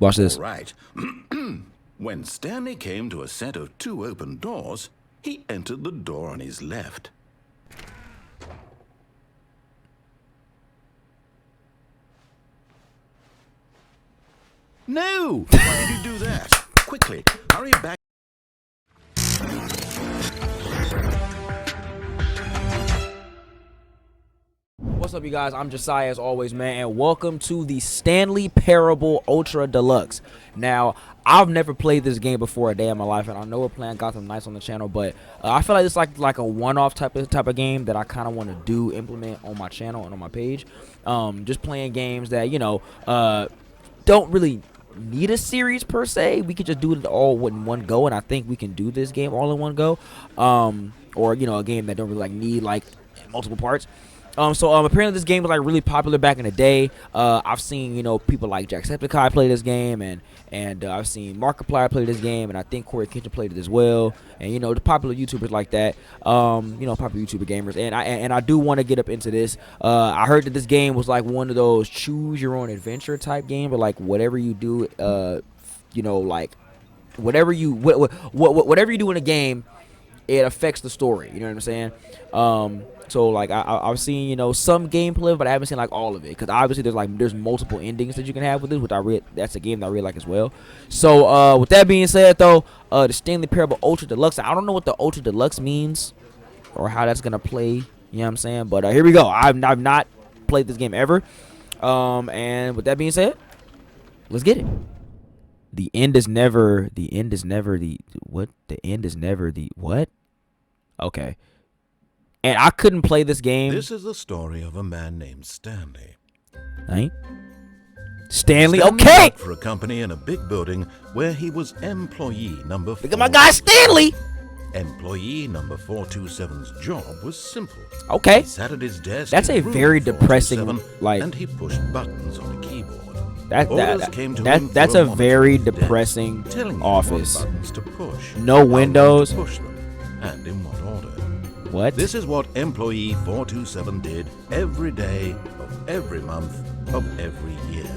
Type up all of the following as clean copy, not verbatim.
Watch this. All right. When Stanley came to a set of 2 open doors, he entered the door on his left. No! Why did you do that? Quickly, hurry back. What's up, you guys? I'm Jasiah, as always, man, and welcome to the Stanley Parable Ultra Deluxe. Now, I've never played this game before a day in my life, and I know we're playing Gotham Knights on the channel, but I feel like it's like a one-off type of game that I kind of want to implement on my channel and on my page. Just playing games that, you know, don't really need a series per se. We could just do it all in one go, and I think we can do this game all in one go. Or, you know, a game that don't really need multiple parts. Apparently this game was really popular back in the day. I've seen, you know, people like Jacksepticeye play this game, and I've seen Markiplier play this game, and I think Corey Kitchen played it as well. And, you know, the popular YouTubers like that, you know, popular YouTuber gamers. And I do want to get up into this. I heard that this game was like one of those choose your own adventure type game, but like whatever you do, you know, like whatever you do in a game, it affects the story. You know what I'm saying? So like I've seen, you know, some gameplay, but I haven't seen like all of it, because obviously there's multiple endings that you can have with this, which that's a game that I really like as well. So with that being said, though, the Stanley Parable Ultra Deluxe, I don't know what the Ultra Deluxe means or how that's gonna play. You know what I'm saying? But here we go. I've not played this game ever. And with that being said, let's get it. The end is never the what? Okay. And I couldn't play this game. This is the story of a man named Stanley. Right? Stanley, Stanley okay. worked for a company in a big building where he was employee number 4. Look at my guy Stanley. Employee number 427's job was simple. Okay. He sat at his desk. That's a very depressing, and he pushed buttons on a keyboard. That's a very depressing telling office. What buttons to push, no windows. to push them, and in what order. What? This is what employee 427 did every day of every month of every year.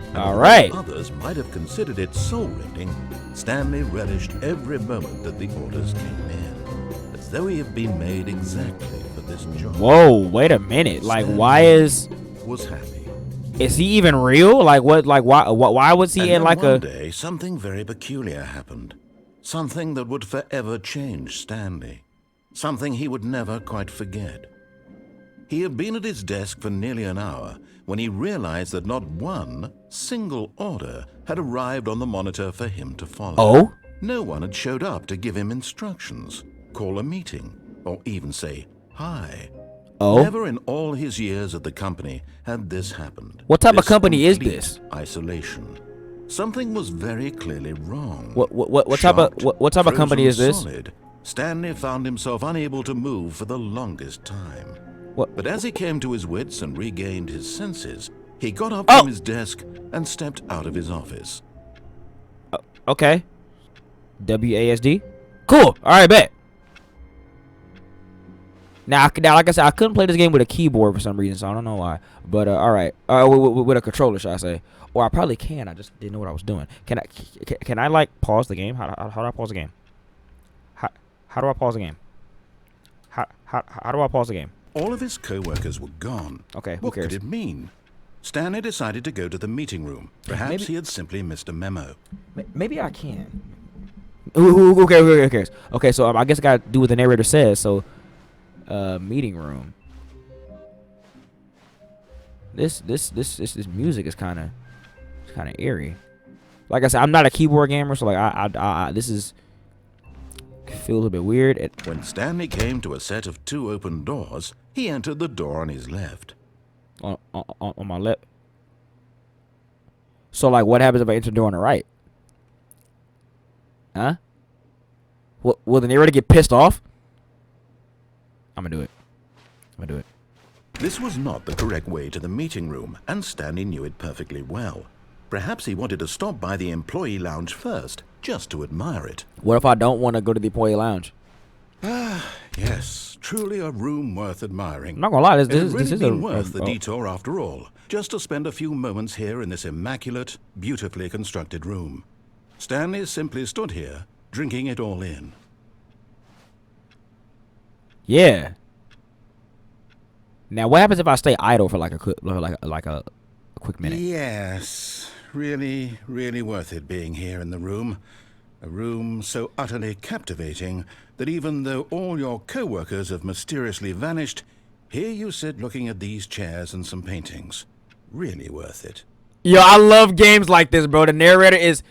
And all right. Others might have considered it soul-rending. Stanley relished every moment that the orders came in, as though he had been made exactly for this job. Whoa, wait a minute. Like, was happy. Is he even real? Like, what? Like, why was he in like one day, something very peculiar happened. Something that would forever change Stanley. Something he would never quite forget. He had been at his desk for nearly an hour when he realized that not one single order had arrived on the monitor for him to follow. Oh? No one had showed up to give him instructions, call a meeting, or even say hi. Oh? Never in all his years at the company had this happened. What type of company is this? Isolation. Something was very clearly wrong. What type of company is this? Solid, Stanley found himself unable to move for the longest time. What? But as he came to his wits and regained his senses, he got up from his desk and stepped out of his office. Okay. WASD. Cool. All right, bet. Now, like I said, I couldn't play this game with a keyboard for some reason, so I don't know why. But all right, with a controller, should I say? Or I probably can. I just didn't know what I was doing. Can I like pause the game? How do I pause the game? How do I pause the game? How do I pause the game? All of his co-workers were gone. Okay, who what cares? could it mean? Stanley decided to go to the meeting room. Perhaps he had simply missed a memo. Maybe I can. Who cares? Okay, so I guess I got to do what the narrator says. So, meeting room. This music is kind of eerie. Like I said, I'm not a keyboard gamer, so like I this is feel a little bit weird. When Stanley came to a set of 2 open doors, he entered the door on his left. On my left. So like, what happens if I enter the door on the right? Huh? Will the narrator get pissed off? I'm gonna do it. This was not the correct way to the meeting room, and Stanley knew it perfectly well. Perhaps he wanted to stop by the employee lounge first, just to admire it. What if I don't want to go to the employee lounge? Yes, truly a room worth admiring. I'm not gonna lie, It had this really is been a worth the detour after all, just to spend a few moments here in this immaculate, beautifully constructed room. Stanley simply stood here, drinking it all in. yeah. Now, what happens if I stay idle for like a quick minute? Yes, really, really worth it being here in the room. A room so utterly captivating that even though all your co-workers have mysteriously vanished, here you sit looking at these chairs and some paintings. Really worth it. Yo, I love games like this, bro. The narrator is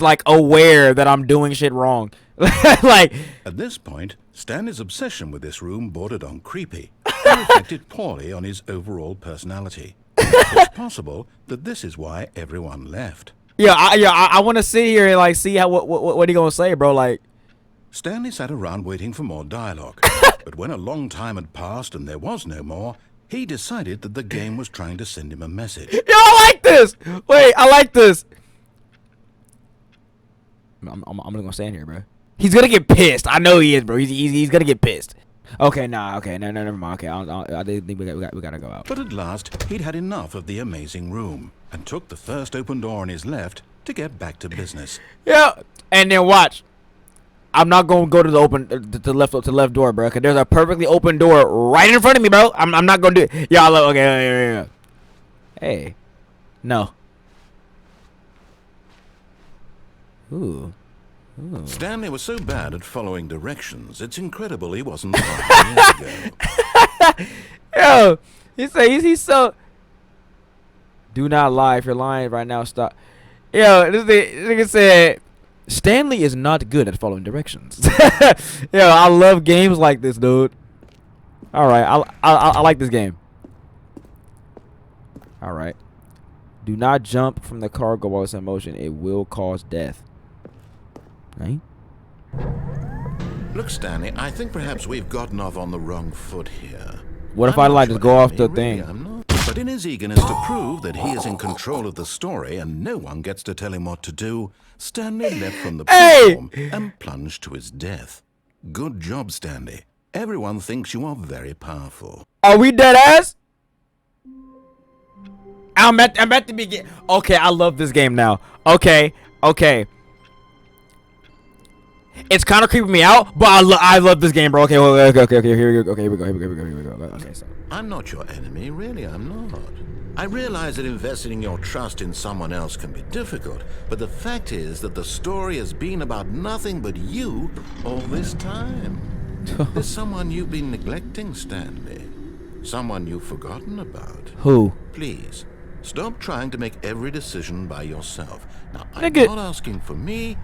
like aware that I'm doing shit wrong. Like, At this point, Stanley's obsession with this room bordered on creepy and reflected poorly on his overall personality. It's possible that this is why everyone left. I want to sit here and like see how what he gonna say, bro. Like, Stanley sat around waiting for more dialogue, but when a long time had passed and there was no more, he decided that the game was trying to send him a message. yo, I like this. Wait, I like this. I'm gonna stand here, bro. He's gonna get pissed. I know he is, bro. He's gonna get pissed. Okay, nah. Okay, no, never mind. Okay, I think we gotta go out. But at last, he'd had enough of the amazing room and took the first open door on his left to get back to business. Yeah, and then watch. I'm not gonna go to the left door, bro. Cause there's a perfectly open door right in front of me, bro. I'm not gonna do it. Yeah, okay. Hey, no. Ooh. Stanley was so bad at following directions, it's incredible he wasn't 5 years ago. Yo, he's so. Do not lie. If you're lying right now, stop. Yo, this nigga said Stanley is not good at following directions. Yo, I love games like this, dude. All right, I like this game. All right. Do not jump from the cargo while it's in motion. It will cause death. Right? Look, Stanley, I think perhaps we've gotten off on the wrong foot here. What if I'm I not like your just go off enemy, the thing? really, I'm not. But in his eagerness to prove that he is in control of the story and no one gets to tell him what to do, Stanley leapt from the platform and plunged to his death. Good job, Stanley. Everyone thinks you are very powerful. Are we dead ass? I'm at the beginning. Okay, I love this game now. Okay. It's kind of creeping me out, but I love this game, bro. Okay, here we go. Okay, here we go. Okay, so. I'm not your enemy, really, I'm not. I realize that investing your trust in someone else can be difficult, but the fact is that the story has been about nothing but you all this time. There's someone you've been neglecting, Stanley. Someone you've forgotten about. Who? Please, stop trying to make every decision by yourself. Now, I'm Nigga. not asking for me,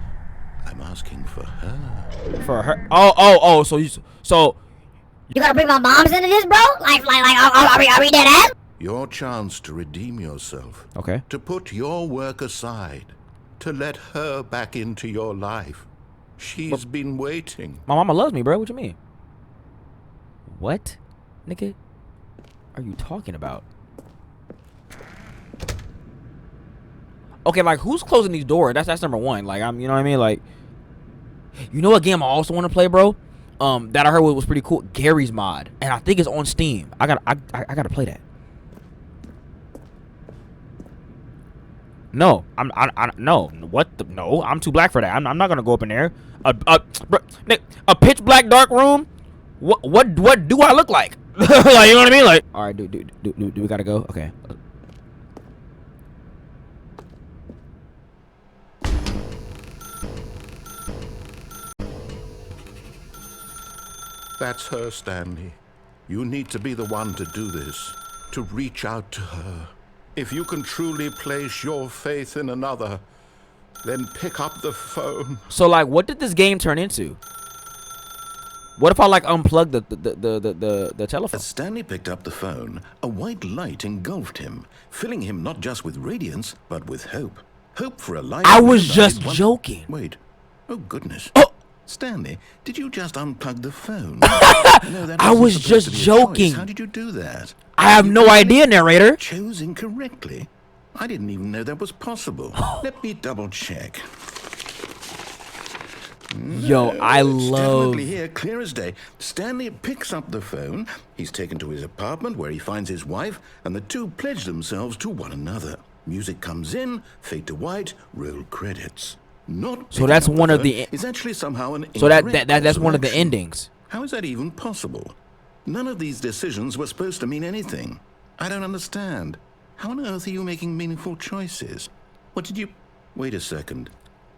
I'm asking for her. For her? Oh. So You gonna bring my moms into this, bro? Like, are we dead ass? Your chance to redeem yourself. okay. To put your work aside. To let her back into your life. She's been waiting. My mama loves me, bro. What you mean? What, nigga? Are you talking about? Okay, like who's closing these doors? That's number one. Like you know what I mean? Like, you know what game I also want to play, bro? That I heard was pretty cool. Gary's Mod, and I think it's on Steam. I gotta play that. No, no. What the? No, I'm too black for that. I'm not gonna go up in there. Bro, Nick, a pitch black dark room. What do I look like? Like, you know what I mean? Like, all right, do we gotta go? Okay. That's her, Stanley. You need to be the one to do this. To reach out to her. If you can truly place your faith in another, then pick up the phone. So like, what did this game turn into? What if I like unplug the telephone? As Stanley picked up the phone, a white light engulfed him, filling him not just with radiance, but with hope. Hope for a life. I was just joking. Wait. Oh, goodness. Oh. Stanley, did you just unplug the phone? No, that I wasn't was supposed just to be a joking. choice. How did you do that? I have no idea, narrator. Chose incorrectly. I didn't even know that was possible. Let me double check. Yo, No, I it's love. definitely here, clear as day. Stanley picks up the phone. He's taken to his apartment where he finds his wife, and the two pledge themselves to one another. Music comes in, fade to white, roll credits. Not So that's one of the. is actually somehow an So that's incorrect one of the course action. endings. How is that even possible? None of these decisions were supposed to mean anything. I don't understand. How on earth are you making meaningful choices? What did you... Wait a second.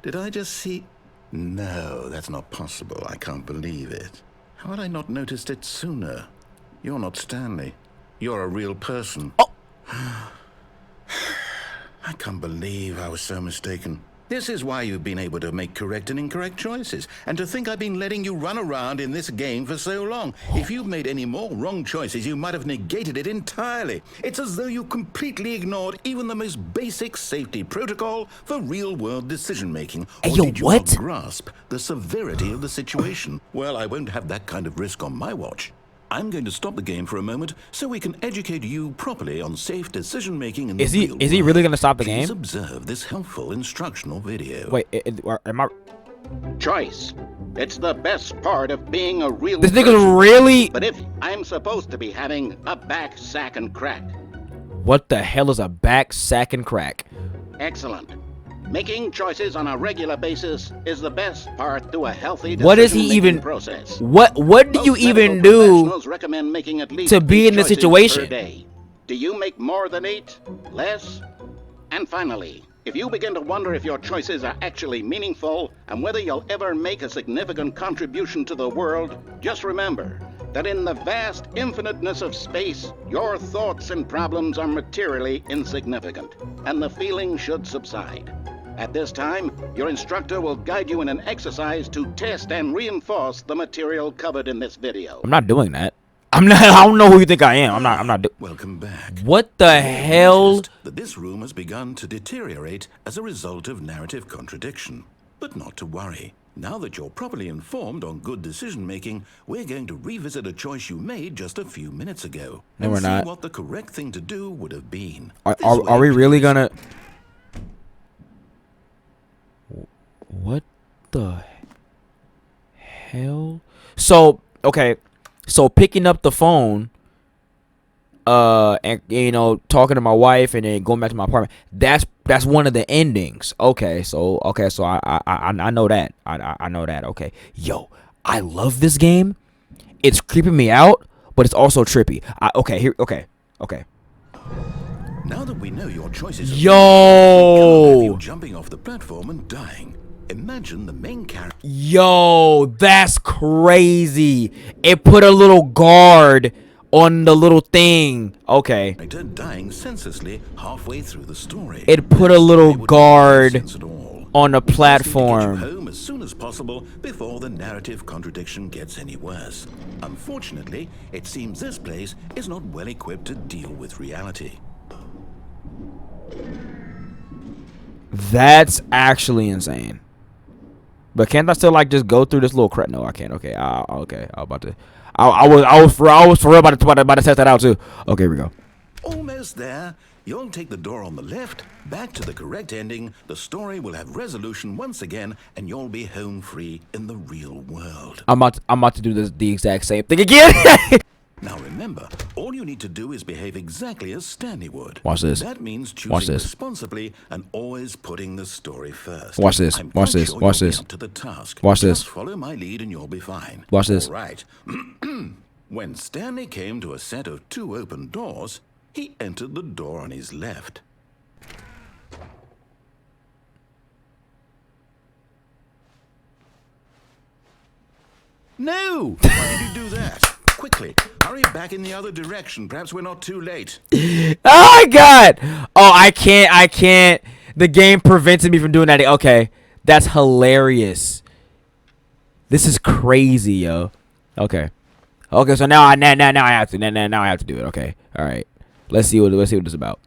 Did I just see... No, that's not possible. I can't believe it. How had I not noticed it sooner? You're not Stanley. You're a real person. Oh. I can't believe I was so mistaken. This is why you've been able to make correct and incorrect choices. And to think I've been letting you run around in this game for so long. If you've made any more wrong choices, you might have negated it entirely. It's as though you completely ignored even the most basic safety protocol for real-world decision-making. Hey, Or yo, did you what? not grasp the severity of the situation? Well, I won't have that kind of risk on my watch. I'm going to stop the game for a moment so we can educate you properly on safe decision-making in the real Is he world. really gonna stop the Please game? observe this helpful instructional video. Wait, am I? Choice. It's the best part of being a real This person. nigga's really. But if I'm supposed to be having a back sack and crack. What the hell is a back sack and crack? Excellent. Making choices on a regular basis is the best part to a healthy What is he decision-making even? process. What do you Most even medical do? professionals recommend making at least to be 8 in this choices situation? per day. Do you make more than 8? Less? And finally, if you begin to wonder if your choices are actually meaningful and whether you'll ever make a significant contribution to the world, just remember that in the vast infiniteness of space, your thoughts and problems are materially insignificant, and the feeling should subside. At this time, your instructor will guide you in an exercise to test and reinforce the material covered in this video. I'm not doing that. I'm not. I don't know who you think I am. I'm not. Welcome back. What the hell? Noticed that this room has begun to deteriorate as a result of narrative contradiction. But not to worry. Now that you're properly informed on good decision-making, we're going to revisit a choice you made just a few minutes ago. No, and we're see not. what the correct thing to do would have been. Are This way we really begins- gonna? What the hell? So okay, so picking up the phone, and talking to my wife and then going back to my apartment. That's one of the endings. Okay, so I know that. I know that. Okay, yo, I love this game. It's creeping me out, but it's also trippy. Okay. Now that we know your choices, Yo. you jumping off the platform and dying. Imagine the main character Yo, that's crazy. It put a little guard on the little thing. Okay. dying senselessly halfway through the story. It put a little It would make no guard sense at all. on the Just need to get you platform. home as soon as possible before the narrative contradiction gets any worse. Unfortunately, it seems this place is not well equipped to deal with reality. That's actually insane. But can't I still just go through this little crap? No, I can't. Okay. Okay. I was for real about to test that out too. Okay, here we go. Almost there. You'll take the door on the left, back to the correct ending. The story will have resolution once again, and you'll be home free in the real world. I'm about to do the exact same thing again. Now remember, all you need to do is behave exactly as Stanley would. Watch this. That means choosing Watch this. responsibly and always putting the story first. Watch this. I'm Watch quite this. sure Watch you'll be this. up to the task. Watch this. Just follow my lead and you'll be fine. Watch this. All right. When Stanley came to a set of 2 open doors, he entered the door on his left. No! Why did you do that? Quickly, hurry back in the other direction. Perhaps we're not too late. Oh my god! Oh, I can't. The game prevented me from doing that. Okay, that's hilarious. This is crazy, yo. Okay, so now I have to. Now I have to do it. Okay, all right. Let's see what this is about.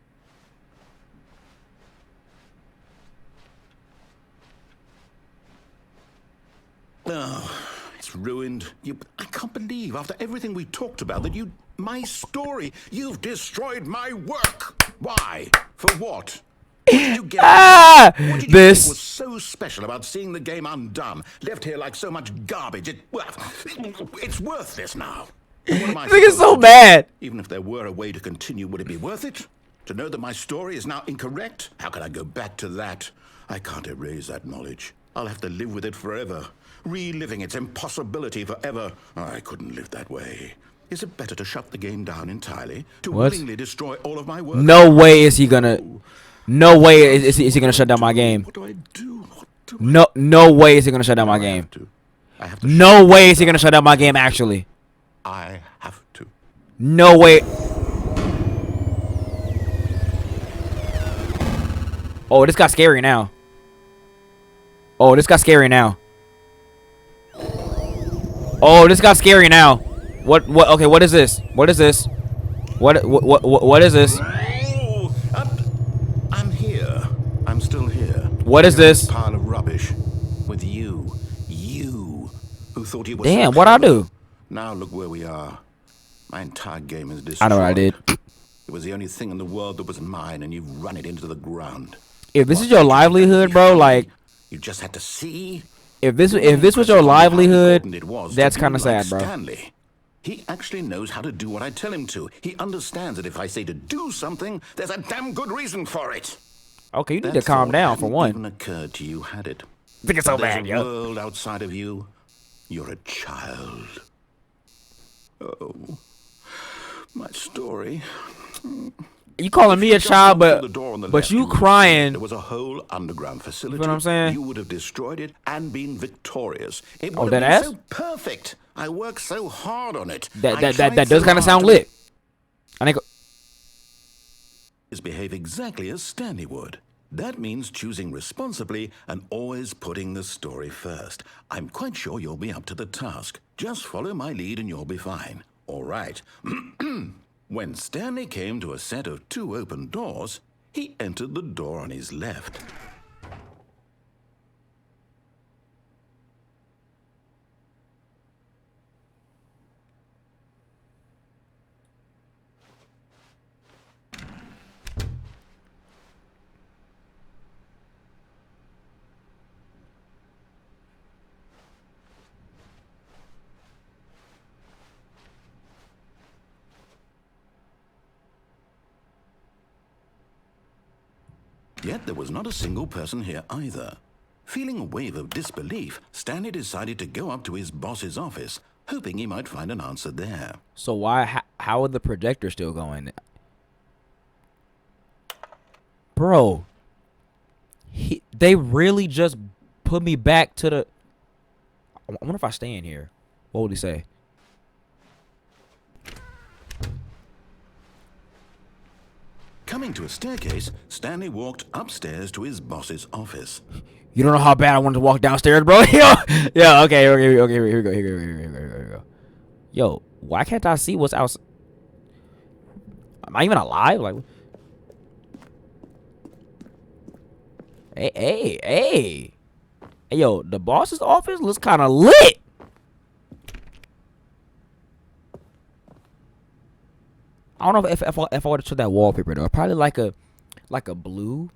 Oh, it's ruined. I can't believe, after everything we talked about, that my story, you've destroyed my work. Why? For what? What did you get? What did you think was so special about seeing the game undone, left here like so much garbage? It's worthless now. What am I This nigga's supposed so to do? mad. Even if there were a way to continue, would it be worth it? To know that my story is now incorrect? How can I go back to that? I can't erase that knowledge. I'll have to live with it forever, reliving its impossibility forever. I couldn't live that way. Is it better to shut the game down entirely? To willingly destroy all of my work? No way is he gonna. No way is he gonna shut down my game. What do I do? What do No way is he gonna shut down my I game. have to. I have to No way is he gonna shut down my game. Actually, I have to. no way. Oh, this got scary now. Oh, this got scary now. Oh, this got scary now. What? Okay, what is this? What is this? What is this? Oh, I'm here. I'm still here. What is Here in this? Pile of rubbish. With you, who thought you were. Damn, so what I clever. do? Now look where we are. My entire game is destroyed. I know what I did. It was the only thing in the world that was mine, and you've run it into the ground. If this is your livelihood, bro, like You just had to see. if this was your livelihood, that's kind of sad, bro. Stanley. He actually knows how to do what I tell him to. He understands that if I say to do something, there's a damn good reason for it. Okay, you need to That calm thought down for hadn't one. even occurred to you, had it? Think it's so There's bad, a yo. world outside of you. You're a child. Oh, my story. You calling me a Just child, gone through the door on the but left, you would have seen crying. There was a whole underground facility. what I'm saying? You would have destroyed it and been victorious. It Oh, would have that been ass? so perfect. I worked so hard on it. That I that tried that does so kind of hard sound to lit. I think. behave exactly as Stanley would. That means choosing responsibly and always putting the story first. I'm quite sure you'll be up to the task. Just follow my lead and you'll be fine. All right. When Stanley came to a set of 2 open doors, he entered the door on his left. Yet there was not a single person here either. Feeling a wave of disbelief, Stanley decided to go up to his boss's office, hoping he might find an answer there. So why? How are the projectors still going? Bro, they really just put me back to the. I wonder if I stay in here. What would he say? Coming to a staircase, Stanley walked upstairs to his boss's office. You don't know how bad I wanted to walk downstairs, bro. Yeah. Okay. Here we go. Yo, why can't I see what's outside? Am I even alive? Like, hey, yo, the boss's office looks kind of lit. I don't know if I would have took that wallpaper though. Probably like a blue.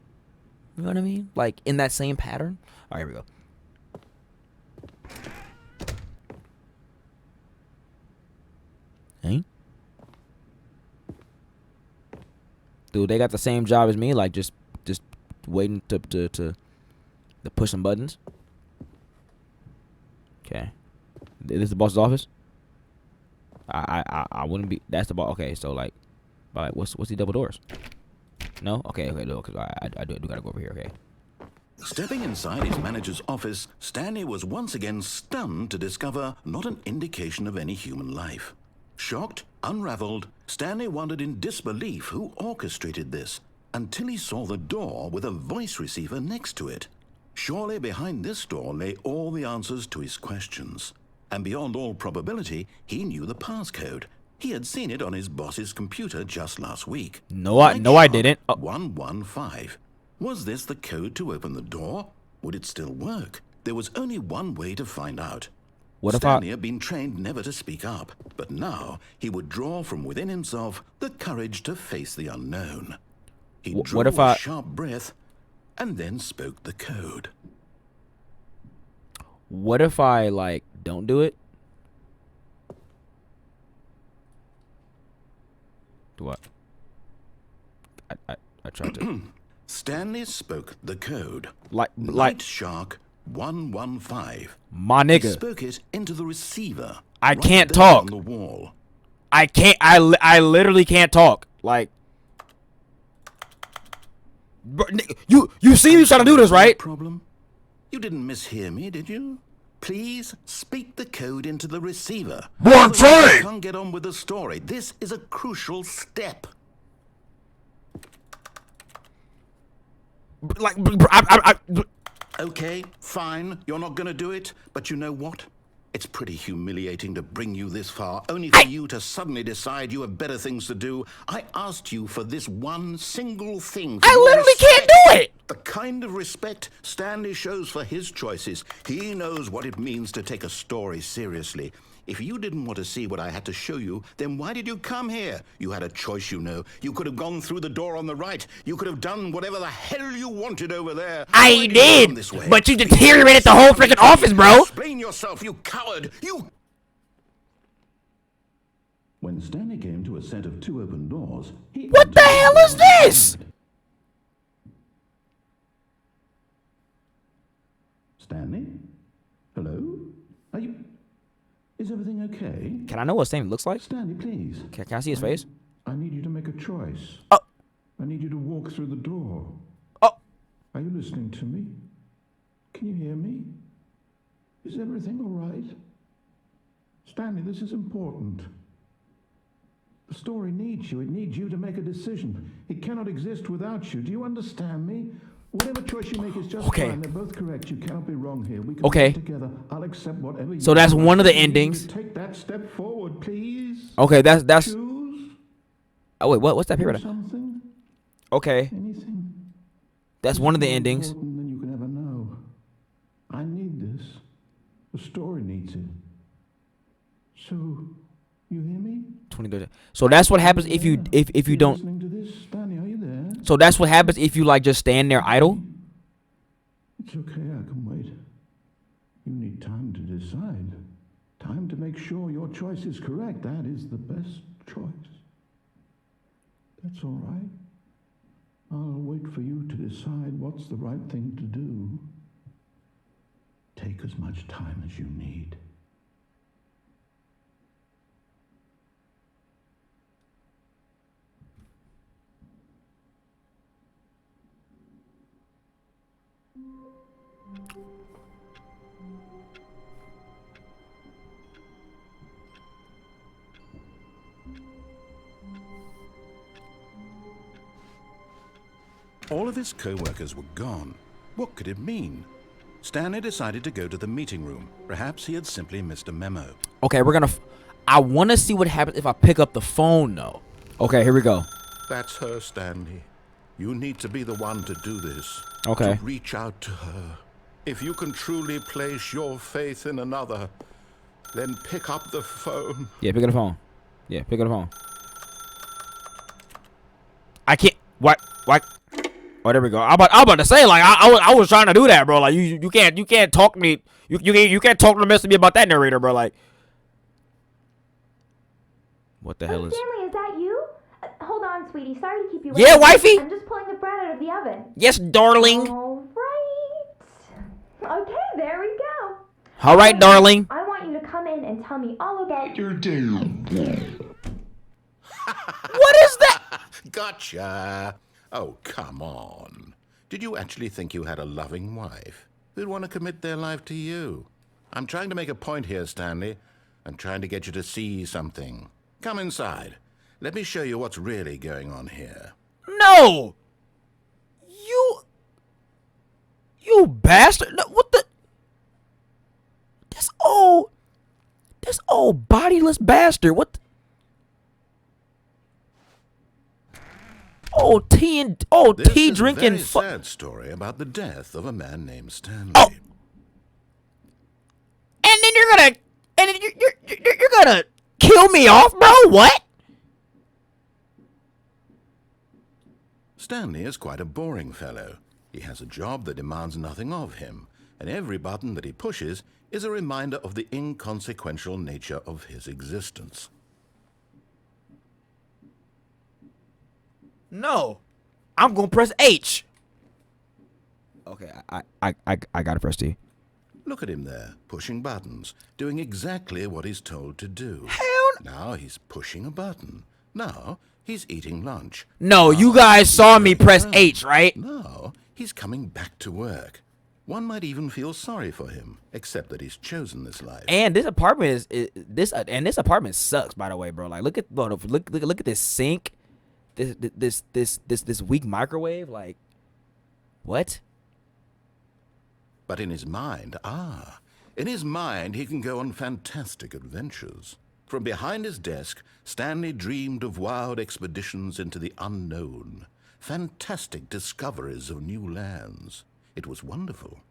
You know what I mean? Like in that same pattern. All right, here we go. Hey, dude, they got the same job as me. Like just waiting to push some buttons. Okay, this is the boss's office. I wouldn't be. That's the boss. Okay, so like what's the double doors? No. Okay. No, because I do gotta go over here. Okay. Stepping inside his manager's office, Stanley was once again stunned to discover not an indication of any human life. Shocked, unraveled, Stanley wondered in disbelief who orchestrated this, until he saw the door with a voice receiver next to it. Surely behind this door lay all the answers to his questions. And beyond all probability, he knew the passcode. He had seen it on his boss's computer just last week. No, I didn't. 115. Was this the code to open the door? Would it still work? There was only one way to find out. What if Stanley had been trained never to speak up, but now he would draw from within himself the courage to face the unknown. He drew what if a I- sharp breath and then spoke the code. What if I like don't do it? Do what? I tried to. Stanley spoke the code. Like Night Shark 115. my He nigga. spoke it into the receiver. I right can't there talk. on the wall. I can't. I literally can't talk. Like, bro, you see me trying to do this, right? Problem? You didn't mishear me, did you? Please speak the code into the receiver. One Otherwise, time. you can't get on with the story. This is a crucial step. Like, I Okay, fine. You're not gonna do it, but you know what? It's pretty humiliating to bring you this far, only for you to suddenly decide you have better things to do. I asked you for this one single thing. For I your literally can't respect. do it. The kind of respect Stanley shows for his choices. He knows what it means to take a story seriously. If you didn't want to see what I had to show you, then why did you come here? You had a choice, you know. You could have gone through the door on the right. You could have done whatever the hell you wanted over there. Why I did you come did, this way? but you deteriorated the whole freaking office, bro. Explain yourself, you coward! You... When Stanley came to a set of 2 open doors, he... What the hell is this? Stanley? Hello? Are you... Is everything okay? Can I know what Stanley looks like? Stanley, please. Can I see his face? I need you to make a choice. Oh. I need you to walk through the door. Oh. Are you listening to me? Can you hear me? Is everything all right? Stanley, this is important. The story needs you. It needs you to make a decision. It cannot exist without you. Do you understand me? Whatever choice you make is just Okay. fine. They're both correct. You cannot be wrong here. We can Okay. work together. I'll accept whatever you So that's want. one of the You need to endings. Take that step forward, please. Okay, that's. Choose Oh wait, what's that period? something, Okay, anything. that's one of the More endings. important than you can ever know. I need this. The story needs it. So, you hear me? 2030. So that's what happens if you if you You're don't. listening to this, Stanley? Are you there? So that's what happens if you like just stand there idle. It's okay. I can wait. You need time to decide. Time to make sure your choice is correct. That is the best choice. That's all right. I'll wait for you to decide what's the right thing to do. Take as much time as you need. All of his co-workers were gone. What could it mean? Stanley decided to go to the meeting room. Perhaps he had simply missed a memo. Okay, we're gonna. I want to see what happens if I pick up the phone though. Okay, here we go. That's her, Stanley. You need to be the one to do this. Okay. To reach out to her. If you can truly place your faith in another, then pick up the phone. Yeah, pick up the phone. Yeah, pick up the phone. I can't. What? What? Oh, there we go. I'm about to say like I was trying to do that, bro. Like you can't talk me. You can't talk to mess to me about that narrator, bro. Like. What the hell is? Stanley, is that you? Hold on, sweetie. Sorry to keep you Yeah, waiting. wifey. I'm just pulling the bread out of the oven. Yes, darling. All right. Okay, there we go. All right, darling. I want you to come in and tell me all about your What is that? Gotcha. Oh, come on. Did you actually think you had a loving wife who'd want to commit their life to you? I'm trying to make a point here, Stanley. I'm trying to get you to see something. Come inside. Let me show you what's really going on here. No. You bastard. No, what the? This old bodiless bastard. What? This Tea is drinking. a very sad story about the death of a man named Stanley. Oh. And then you're gonna kill me off, bro? What? Stanley is quite a boring fellow. He has a job that demands nothing of him. and every button that he pushes is a reminder of the inconsequential nature of his existence. No, I'm gonna press H. Okay, I gotta press T. Look at him there, pushing buttons, doing exactly what he's told to do. Hell Now he's pushing a button. Now he's eating lunch. no, Now you guys he's saw me going press home. H, right? Now he's coming back to work. One might even feel sorry for him, except that he's chosen this life. And this apartment this apartment sucks, by the way, bro. Like, look at this sink, this weak microwave. Like, what? But in his mind, he can go on fantastic adventures. From behind his desk, Stanley dreamed of wild expeditions into the unknown, fantastic discoveries of new lands. It was wonderful.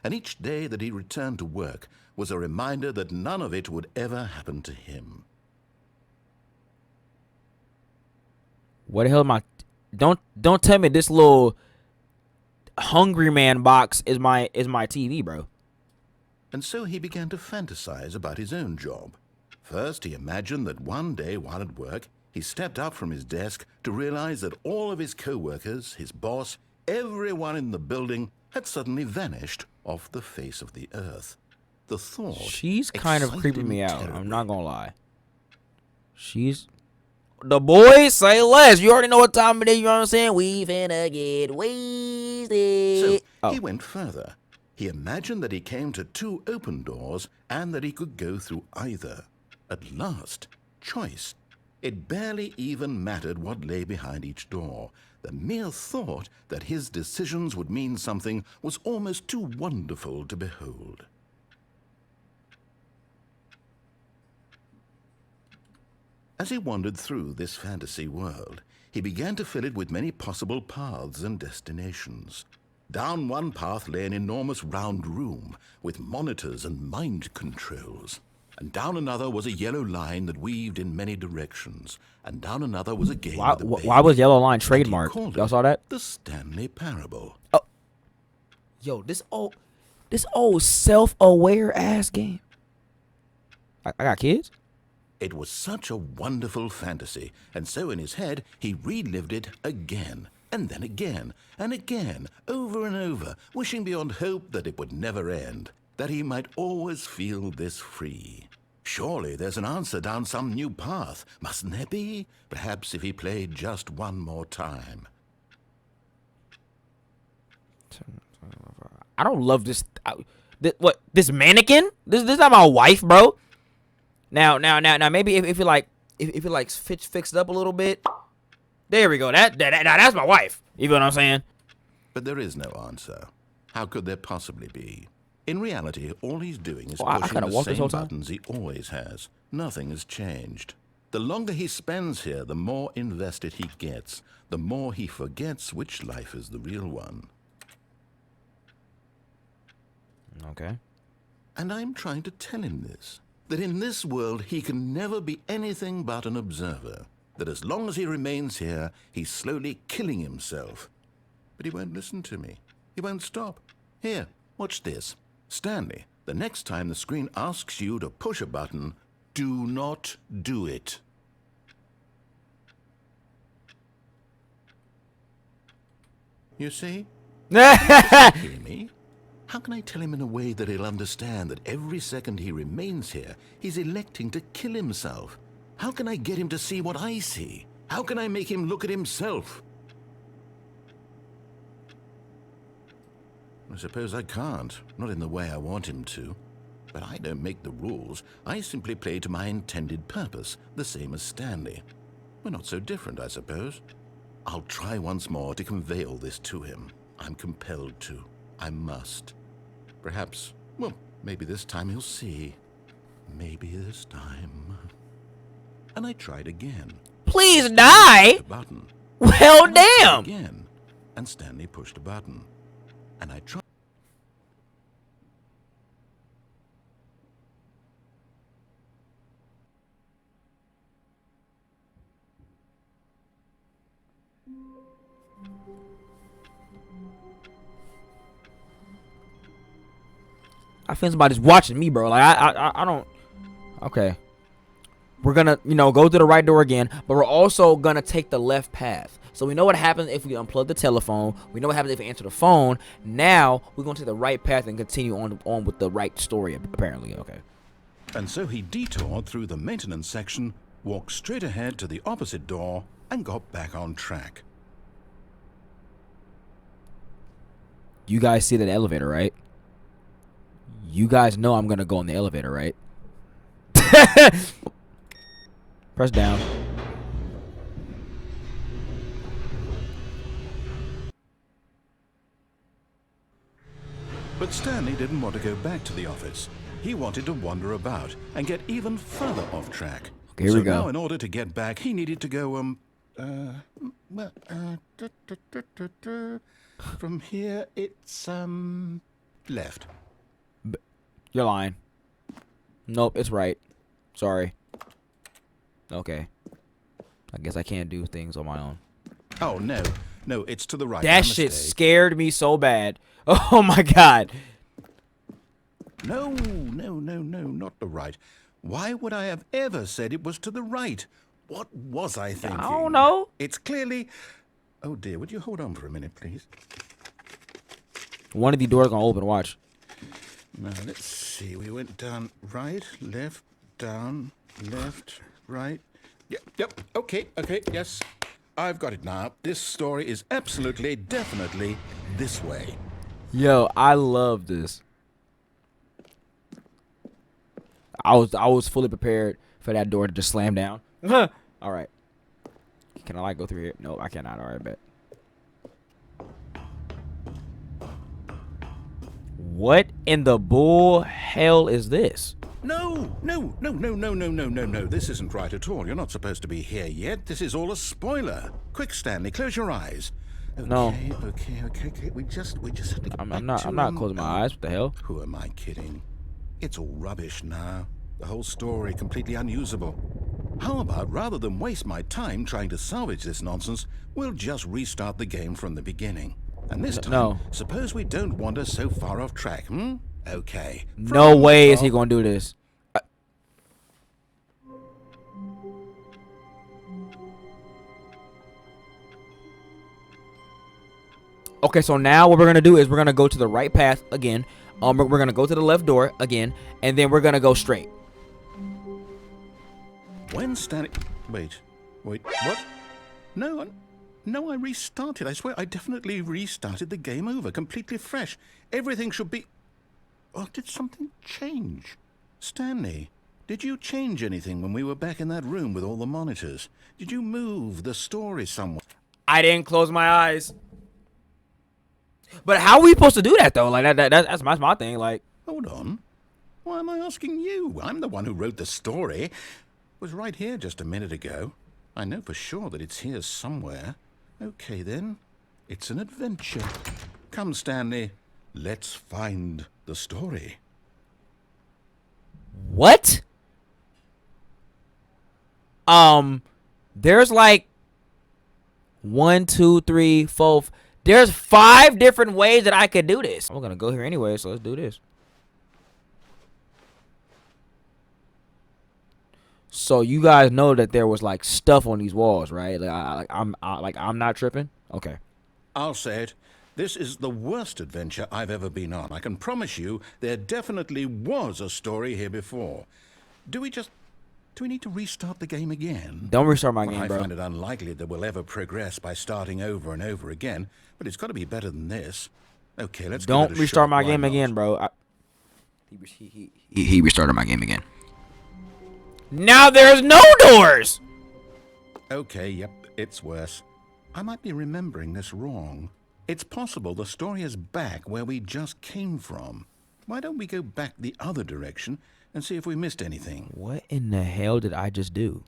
And each day that he returned to work was a reminder that none of it would ever happen to him. What the hell am I? Don't tell me this little Hungry Man box is my TV, bro. And so he began to fantasize about his own job. First, he imagined that one day while at work, he stepped up from his desk to realize that all of his co-workers, his boss, everyone in the building had suddenly vanished off the face of the earth. The thought She's kind of excited creeping him me out. terribly. I'm not gonna lie. She's the boys say less. You already know what time it is. You know what I'm saying? We finna get wasted. So he went further. He imagined that he came to two open doors and that he could go through either. At last, choice. It barely even mattered what lay behind each door. The mere thought that his decisions would mean something was almost too wonderful to behold. As he wandered through this fantasy world, he began to fill it with many possible paths and destinations. Down one path lay an enormous round room with monitors and mind controls. And down another was a yellow line that weaved in many directions. And down another was a game with a baby. Why was Yellow Line And he trademarked? called Y'all it saw that? The Stanley Parable. Yo, this old self-aware ass game. I got kids. It was such a wonderful fantasy, and so in his head he relived it again, and then again, and again, over and over, wishing beyond hope that it would never end, that he might always feel this free. Surely there's an answer down some new path, mustn't there be? Perhaps if he played just one more time. I don't love this. This mannequin? This not my wife, bro. Now, maybe if it like fixed up a little bit, there we go. That's my wife. You know what I'm saying? But there is no answer. How could there possibly be? In reality, all he's doing is I pushing kinda the walked this same whole time. buttons he always has. Nothing has changed. The longer he spends here, the more invested he gets, the more he forgets which life is the real one. Okay. And I'm trying to tell him this, that in this world he can never be anything but an observer, that as long as he remains here, he's slowly killing himself. But he won't listen to me. He won't stop. Here, watch this. Stanley, the next time the screen asks you to push a button, do not do it. You see? Hear me? How can I tell him in a way that he'll understand that every second he remains here, he's electing to kill himself? How can I get him to see what I see? How can I make him look at himself? I suppose I can't, not in the way I want him to. But I don't make the rules. I simply play to my intended purpose, the same as Stanley. We're not so different, I suppose. I'll try once more to convey all this to him. I'm compelled to. I must. Perhaps, well, maybe this time he'll see. Maybe this time. And I tried again. Please die. The button. Well, And I tried damn. again. And Stanley pushed a button. And I tried. I feel somebody's watching me, bro. Like I don't. Okay. We're gonna, go through the right door again, but we're also gonna take the left path. So we know what happens if we unplug the telephone. We know what happens if we answer the phone. Now we're gonna take the right path and continue on with the right story. Apparently, okay. And so he detoured through the maintenance section, walked straight ahead to the opposite door, and got back on track. You guys see that elevator, right? You guys know I'm gonna go in the elevator, right? Press down. But Stanley didn't want to go back to the office. He wanted to wander about and get even further off track. Okay, here we go. Now, in order to get back, he needed to go, from here, it's, left. You're lying. Nope, it's right. Sorry. Okay. I guess I can't do things on my own. Oh, no. No, it's to the right. That shit scared me so bad. Oh, my God. No, not the right. Why would I have ever said it was to the right? What was I thinking? I don't know. It's clearly... Oh, dear, would you hold on for a minute, please? One of the doors gonna open, watch. Now, let's see. We went down right, left, down, left, right. Yep, okay, yes. I've got it now. This story is absolutely, definitely this way. Yo, I love this. I was fully prepared for that door to just slam down. All right. Can I go through here? No, I cannot. All right, bet. What in the bull hell is this? No. This isn't right at all. You're not supposed to be here yet. This is all a spoiler. Quick, Stanley, close your eyes. Okay, No. Okay. We just have to get I'm not closing my eyes. What the hell? Who am I kidding? It's all rubbish now. The whole story completely unusable. How about, rather than waste my time trying to salvage this nonsense, we'll just restart the game from the beginning. And this time, suppose we don't wander so far off track, Okay. No way is he gonna do this. Okay, so now what we're gonna do is we're gonna go to the right path again. We're gonna go to the left door again, and then we're gonna go straight. When Stanley... Wait, what? No, I restarted. I swear, I definitely restarted the game over, completely fresh. Everything should be... Oh, did something change? Stanley, did you change anything when we were back in that room with all the monitors? Did you move the story somewhere? I didn't close my eyes. But how are we supposed to do that, though? Like, that's my thing, like... Hold on. Why am I asking you? I'm the one who wrote the story. It was right here just a minute ago. I know for sure that it's here somewhere. Okay, then. It's an adventure. Come, Stanley. Let's find the story. What? There's like 1, 2, 3, 4... There's 5 different ways that I could do this. I'm gonna go here anyway, so let's do this. So you guys know that there was like stuff on these walls, right? Like I'm not tripping. Okay. I'll say it. This is the worst adventure I've ever been on. I can promise you there definitely was a story here before. Do we need to restart the game again? Don't restart my game, bro. I find it unlikely that we'll ever progress by starting over and over again, but it's got to be better than this. Okay, let's don't restart my game again, bro. He restarted my game again. Now there's no doors. Okay, yep, it's worse. I might be remembering this wrong. It's possible the story is back where we just came from. Why don't we go back the other direction and see if we missed anything? What in the hell did I just do?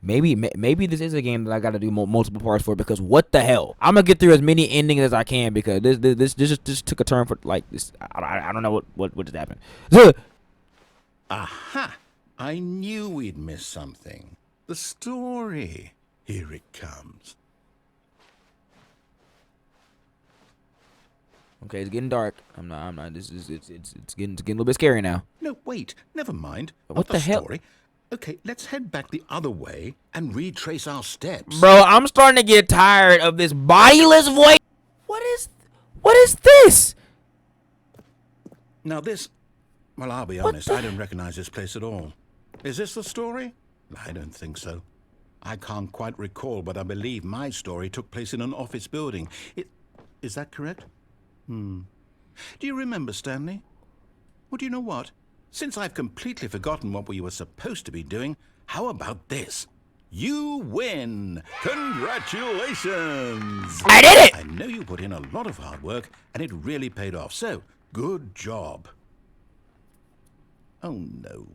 Maybe this is a game that I got to do multiple parts for, because what the hell? I'm gonna get through as many endings as I can, because this just took a turn for like this. I don't know what just happened. Aha! I knew we'd miss something. The story. Here it comes. Okay, it's getting dark. I'm not. This is it's getting a little bit scary now. No, wait. Never mind. What Not the hell? Story. Okay, let's head back the other way and retrace our steps. Bro, I'm starting to get tired of this bodiless voice. What is this? Now this... Well, I'll be honest. I don't recognize this place at all. Is this the story? I don't think so. I can't quite recall, but I believe my story took place in an office building. Is that correct? Do you remember, Stanley? Well, do you know what? Since I've completely forgotten what we were supposed to be doing, how about this? You win! Congratulations! I did it! I know you put in a lot of hard work, and it really paid off, so good job. Oh, no.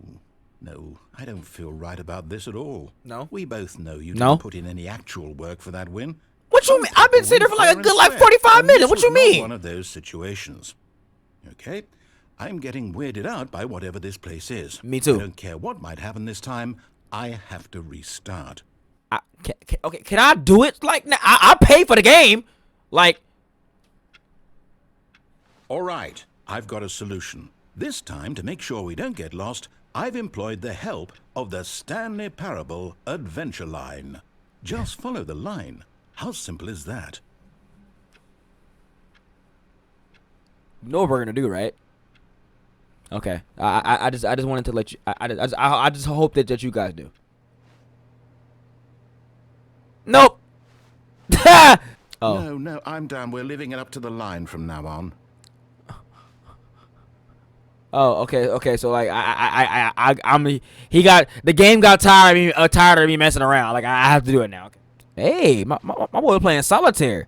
No, I don't feel right about this at all. No? We both know you No? didn't put in any actual work for that win. What you mean? I've been sitting there for like a good 45 minutes. What you mean? One of those situations. Okay, I'm getting weirded out by whatever this place is. Me too. I don't care what might happen this time. I have to restart. Okay, can I do it? Like, I pay for the game. Like, All right, I've got a solution. This time, to make sure we don't get lost, I've employed the help of the Stanley Parable Adventure Line. Just follow the line. How simple is that? you know what we're gonna do, right? Okay, I just wanted to let you. I just hope that you guys do. Nope. Oh. No, I'm down. We're living it up to the line from now on. Oh, okay. So like, he got the game got tired of me messing around. Like I have to do it now. Okay. Hey, my boy playing solitaire,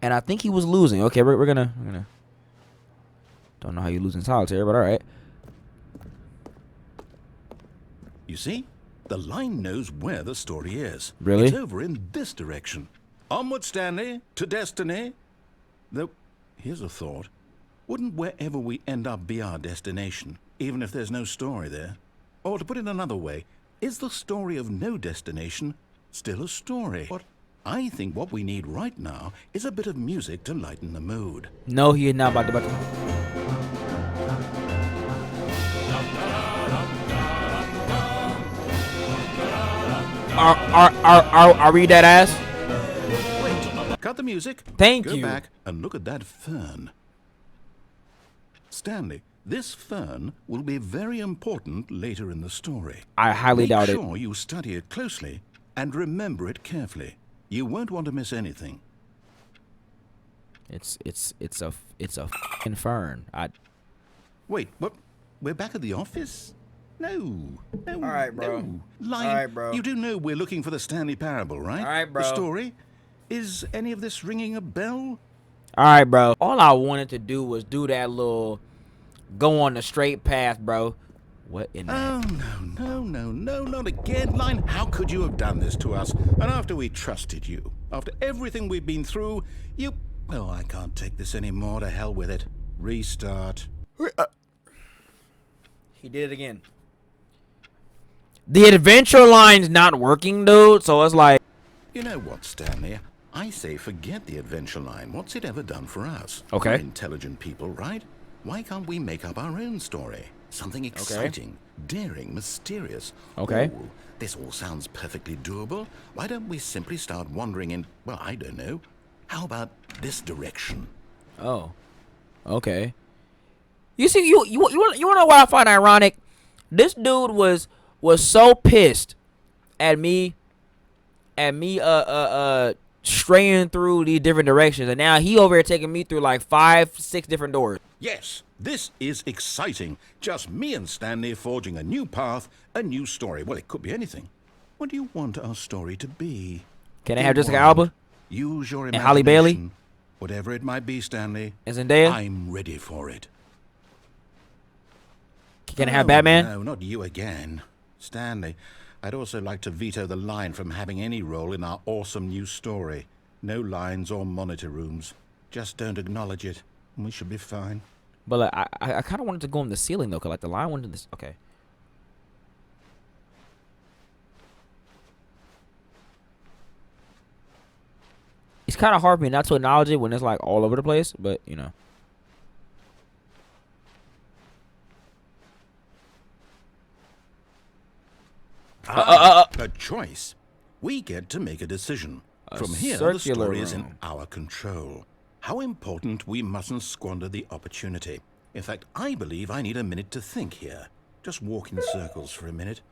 and I think he was losing. Okay, we're gonna. Don't know how you lose in solitaire, but all right. You see, the line knows where the story is. Really? It's over in this direction. Onward, Stanley, to destiny. Though, here's a thought. Wouldn't wherever we end up be our destination, even if there's no story there? Or to put it another way, is the story of no destination still a story? I think what we need right now is a bit of music to lighten the mood. No, he is not about to. Are we that ass? Wait, cut the music. Thank Go you. Go back and look at that fern. Stanley, this fern will be very important later in the story. I highly doubt it. Make sure you study it closely and remember it carefully. You won't want to miss anything. It's a f***ing fern. Wait, what? We're back at the office? No. All right, bro. No. Lion, All right, bro. You do know we're looking for the Stanley Parable, right? All right, bro. The story? Is any of this ringing a bell? All right, bro. All I wanted to do was do that little go on the straight path, bro. What in the... Oh, no, not again. Lion, how could you have done this to us? And after we trusted you, after everything we've been through, you... Oh, I can't take this anymore. To hell with it. Restart. He did it again. The adventure line's not working, dude, so it's like... You know what, Stanley? I say forget the adventure line. What's it ever done for us? Okay. We're intelligent people, right? Why can't we make up our own story? Something exciting, daring, mysterious. Okay. Ooh, this all sounds perfectly doable. Why don't we simply start wandering in, well, I don't know. How about this direction? Oh. Okay. You see, you want to know what I find ironic? This dude was so pissed at me straying through these different directions, and now he over here taking me through like 5-6 different doors. Yes, this is exciting. Just me and Stanley forging a new path, a new story. Well, it could be anything. What do you want our story to be? Can I have Jessica Alba? Use your and imagination. Halle Bailey? Whatever it might be, Stanley. And Zendaya? I'm ready for it. Can I have Batman? No, not you again. Stanley, I'd also like to veto the line from having any role in our awesome new story. No lines or monitor rooms. Just don't acknowledge it, and we should be fine. But like, I kind of wanted to go on the ceiling though, cause like the line went to this. Okay. It's kind of hard for me not to acknowledge it when it's like all over the place, but you know. A choice. We get to make a decision. From here, the circular story is in room. our control. How important we mustn't squander the opportunity. In fact, I believe I need a minute to think here. Just walk in circles for a minute.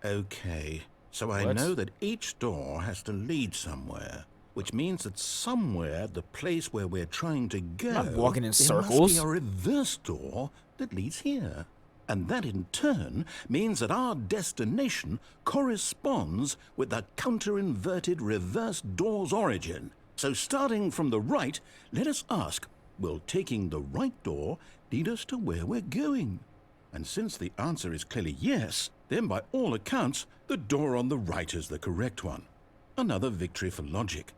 Okay, so I What? know that each door has to lead somewhere, which means that somewhere, the place where we're trying to go, not walking in there circles. must be a reverse door that leads here. And that in turn means that our destination corresponds with the counter-inverted reverse door's origin. So starting from the right, let us ask, will taking the right door lead us to where we're going? And since the answer is clearly yes, then by all accounts, the door on the right is the correct one. Another victory for logic.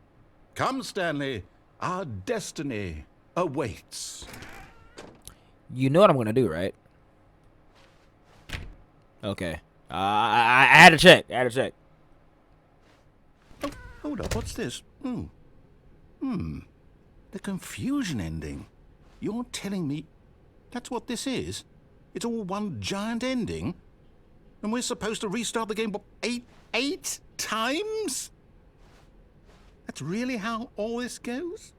Come, Stanley, our destiny awaits. You know what I'm gonna do, right? Okay. I had to check. Oh, hold up, what's this? The confusion ending. You're telling me that's what this is? It's all one giant ending? And we're supposed to restart the game, what, eight times? That's really how all this goes?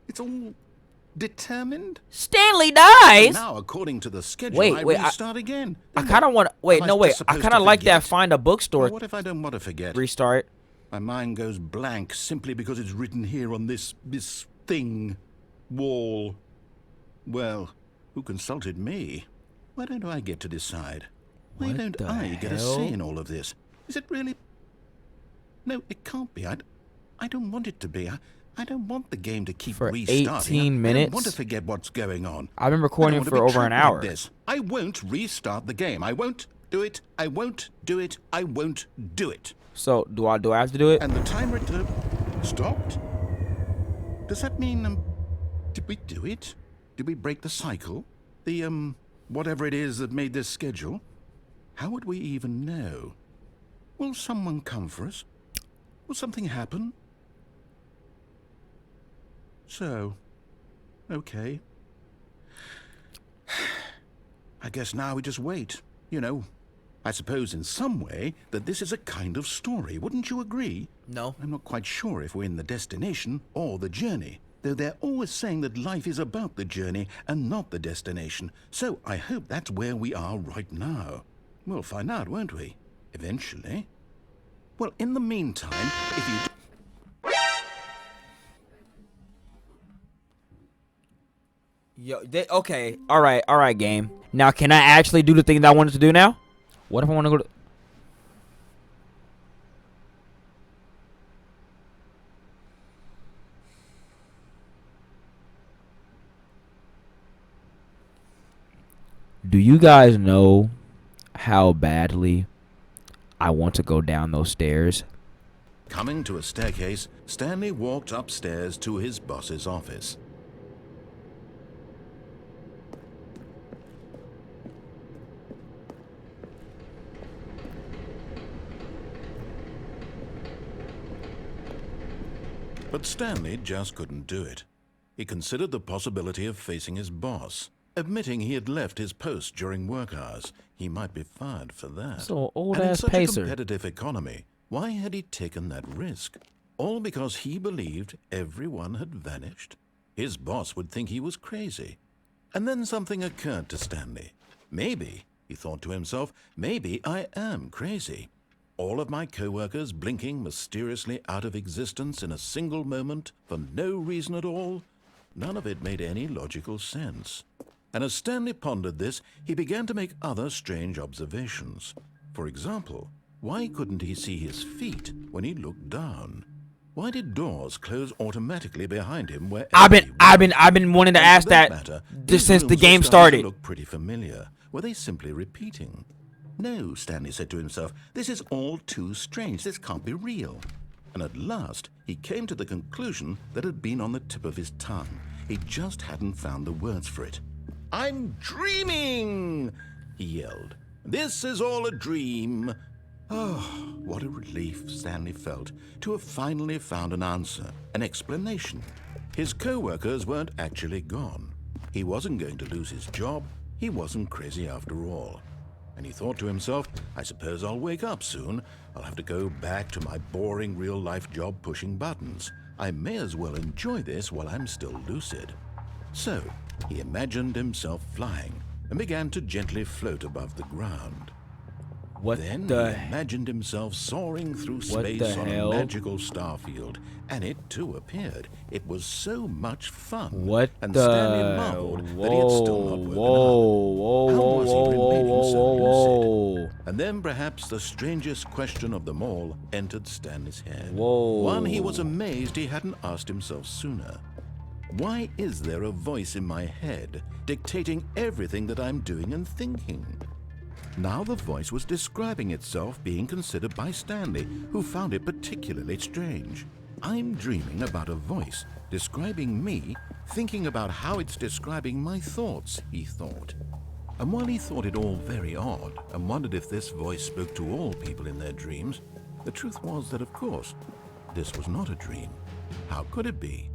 It's all determined? Stanley dies. Now, according to the schedule, Wait, I wait, restart again. I Then kind of what? want. Wait, Am no, I wait. I supposed kind to of like that. forget? Find a bookstore. Well, what if I don't want to forget? Restart. My mind goes blank simply because it's written here on this thing, wall. Well, who consulted me? Why don't I get to decide? Why What don't the I get a hell? say in all of this? Is it really? No, it can't be. I don't want it to be. I don't want the game to keep For restarting. 18 I minutes? don't want to forget what's going on. I've been I recording don't want to for be over an trapped hour. like this. I won't restart the game. I won't do it. I won't do it. I won't do it. So do I have to do it? And the timer stopped? Does that mean, did we do it? Did we break the cycle? The, whatever it is that made this schedule? How would we even know? Will someone come for us? Will something happen? So, okay. I guess now we just wait, you know. I suppose in some way that this is a kind of story, wouldn't you agree? No. I'm not quite sure if we're in the destination or the journey, though they're always saying that life is about the journey and not the destination. So I hope that's where we are right now. We'll find out, won't we? Eventually. Well, in the meantime, if you... Okay. All right, game. Now, can I actually do the thing that I wanted to do now? What if I want to go to... Do you guys know how badly I want to go down those stairs? Coming to a staircase, Stanley walked upstairs to his boss's office. But Stanley just couldn't do it. He considered the possibility of facing his boss. Admitting he had left his post during work hours, he might be fired for that. So old And in ass such a pacer. competitive economy, why had he taken that risk? All because he believed everyone had vanished? His boss would think he was crazy. And then something occurred to Stanley. Maybe, he thought to himself, maybe I am crazy. All of my co-workers blinking mysteriously out of existence in a single moment for no reason at all? None of it made any logical sense. And as Stanley pondered this, he began to make other strange observations. For example, why couldn't he see his feet when he looked down? Why did doors close automatically behind him wherever I've been wanting to And ask for that matter, just these since the rooms were game starting to started. Look pretty familiar. Were they simply repeating? No, Stanley said to himself, this is all too strange. This can't be real. And at last, he came to the conclusion that had been on the tip of his tongue. He just hadn't found the words for it. I'm dreaming, he yelled. This is all a dream. Oh, what a relief Stanley felt to have finally found an answer, an explanation. His co-workers weren't actually gone. He wasn't going to lose his job. He wasn't crazy after all. And he thought to himself, I suppose I'll wake up soon. I'll have to go back to my boring real-life job pushing buttons. I may as well enjoy this while I'm still lucid. So, he imagined himself flying and began to gently float above the ground. Then he imagined himself soaring through space on a magical starfield, and it too appeared. It was so much fun. And Stanley marveled that he had still not woken up. How was he remaining so lucid? And then perhaps the strangest question of them all entered Stanley's head. One he was amazed he hadn't asked himself sooner. Why is there a voice in my head dictating everything that I'm doing and thinking? Now the voice was describing itself being considered by Stanley, who found it particularly strange. I'm dreaming about a voice describing me, thinking about how it's describing my thoughts, he thought. And while he thought it all very odd and wondered if this voice spoke to all people in their dreams, the truth was that, of course, this was not a dream. How could it be?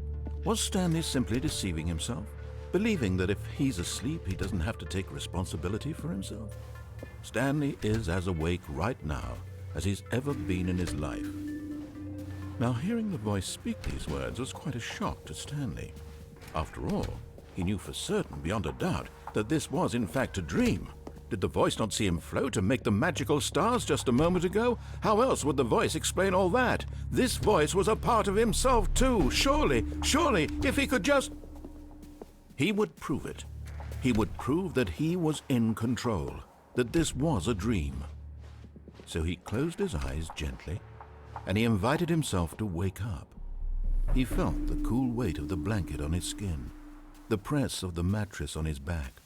Was Stanley simply deceiving himself, believing that if he's asleep, he doesn't have to take responsibility for himself? Stanley is as awake right now as he's ever been in his life. Now, hearing the voice speak these words was quite a shock to Stanley. After all, he knew for certain, beyond a doubt, that this was in fact a dream. Did the voice not see him float and make the magical stars just a moment ago? How else would the voice explain all that? This voice was a part of himself too. Surely, if he could just... He would prove it. He would prove that he was in control, that this was a dream. So he closed his eyes gently, and he invited himself to wake up. He felt the cool weight of the blanket on his skin, the press of the mattress on his back,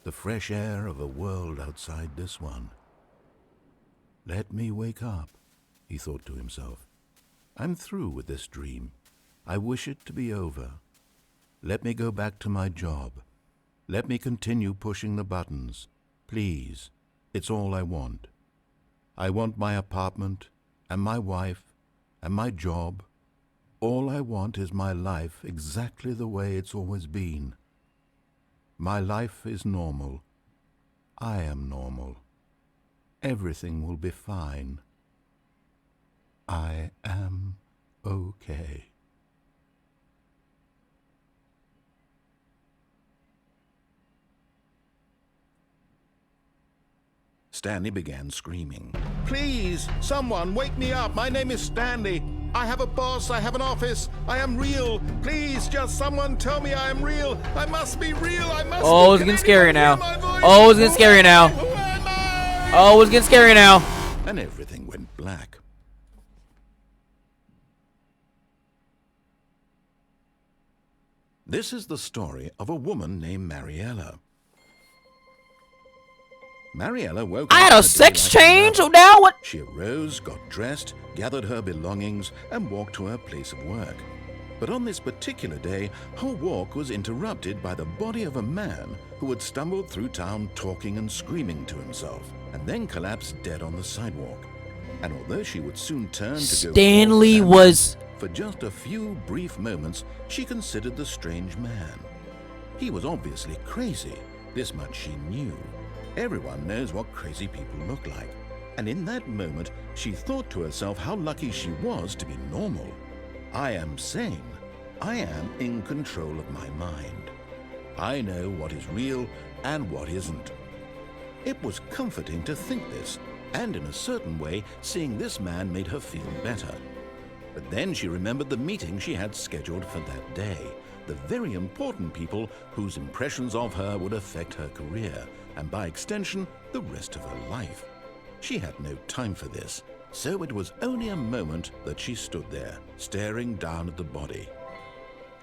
the fresh air of a world outside this one. Let me wake up, he thought to himself. I'm through with this dream. I wish it to be over. Let me go back to my job. Let me continue pushing the buttons. Please, it's all I want. I want my apartment, and my wife, and my job. All I want is my life exactly the way it's always been. My life is normal. I am normal. Everything will be fine. I am okay. Stanley began screaming. Please, someone, wake me up. My name is Stanley. I have a boss. I have an office. I am real. Please, just someone tell me I am real. I must be real. I must Oh, be. it's getting scary now. Oh, it's getting scary now. Oh, it's getting scary now. And everything went black. This is the story of a woman named Mariella. Mariella woke up. I had a sex change? Oh, now what? She arose, got dressed, gathered her belongings, and walked to her place of work. But on this particular day, her walk was interrupted by the body of a man who had stumbled through town talking and screaming to himself, and then collapsed dead on the sidewalk. And although she would soon turn to go... Stanley was... For just a few brief moments, she considered the strange man. He was obviously crazy. This much she knew. Everyone knows what crazy people look like. And in that moment, she thought to herself how lucky she was to be normal. I am sane. I am in control of my mind. I know what is real and what isn't. It was comforting to think this, and in a certain way, seeing this man made her feel better. But then she remembered the meeting she had scheduled for that day, the very important people whose impressions of her would affect her career, and by extension, the rest of her life. She had no time for this, so it was only a moment that she stood there, staring down at the body.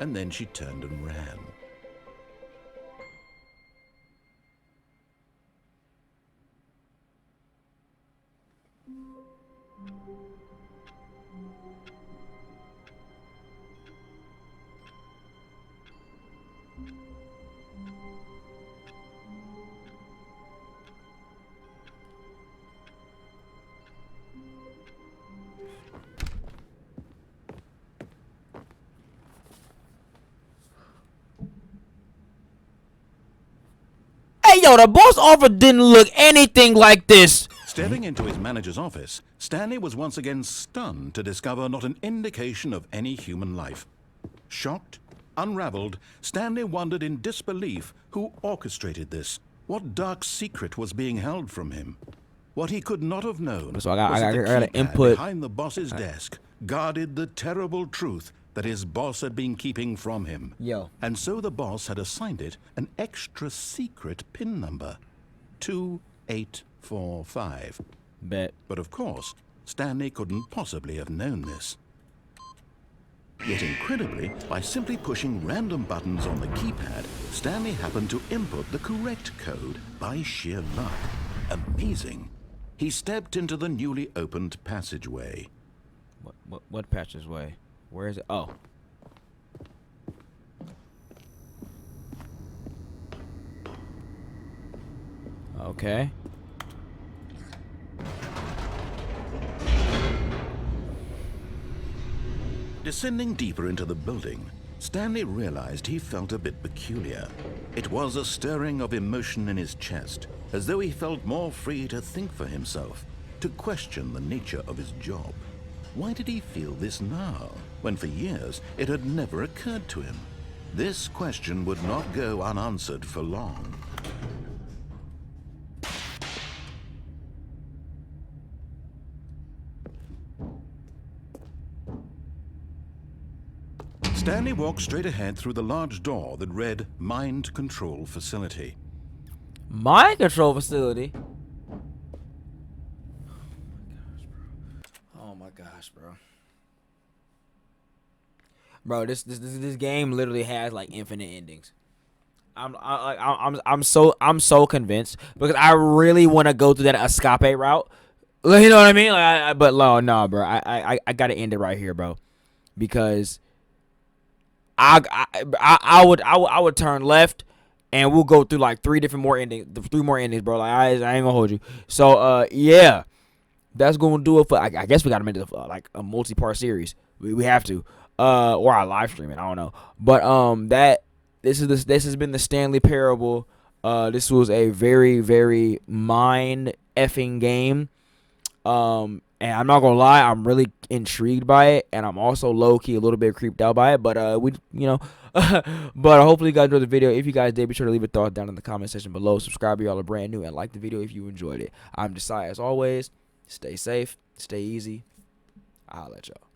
And then she turned and ran. yo, the boss offer didn't look anything like this. Stepping into his manager's office, Stanley was once again stunned to discover not an indication of any human life. Shocked, unraveled, Stanley wondered in disbelief who orchestrated this. What dark secret was being held from him? What he could not have known So I got was that an the keypad input. behind the boss's desk guarded the terrible truth that his boss had been keeping from him. Yo. And so the boss had assigned it an extra secret PIN number, 2845. Bet. But of course, Stanley couldn't possibly have known this. Yet incredibly, by simply pushing random buttons on the keypad, Stanley happened to input the correct code by sheer luck. Amazing. He stepped into the newly opened passageway. What passageway? Where is it? Oh. Okay. Descending deeper into the building, Stanley realized he felt a bit peculiar. It was a stirring of emotion in his chest, as though he felt more free to think for himself, to question the nature of his job. Why did he feel this now, when for years it had never occurred to him? This question would not go unanswered for long. Stanley walked straight ahead through the large door that read Mind Control Facility. Mind control facility. Oh my gosh, bro. Bro, this game literally has like infinite endings. I'm so convinced because I really want to go through that escape route. You know what I mean? Like, but no, bro. I gotta end it right here, bro, because I would turn left, and we'll go through like three more endings, bro. Like I ain't gonna hold you. So yeah, that's gonna do it for. I guess we gotta make it like a multi-part series. We have to, or I live stream it. I don't know, but this has been the Stanley Parable. This was a very, very mind effing game. And I'm not gonna lie, I'm really intrigued by it, and I'm also low key a little bit creeped out by it. But but hopefully you guys enjoyed the video. If you guys did, be sure to leave a thought down in the comment section below. Subscribe if y'all are brand new, and like the video if you enjoyed it. I'm Jasiah as always. Stay safe, stay easy. I'll let y'all.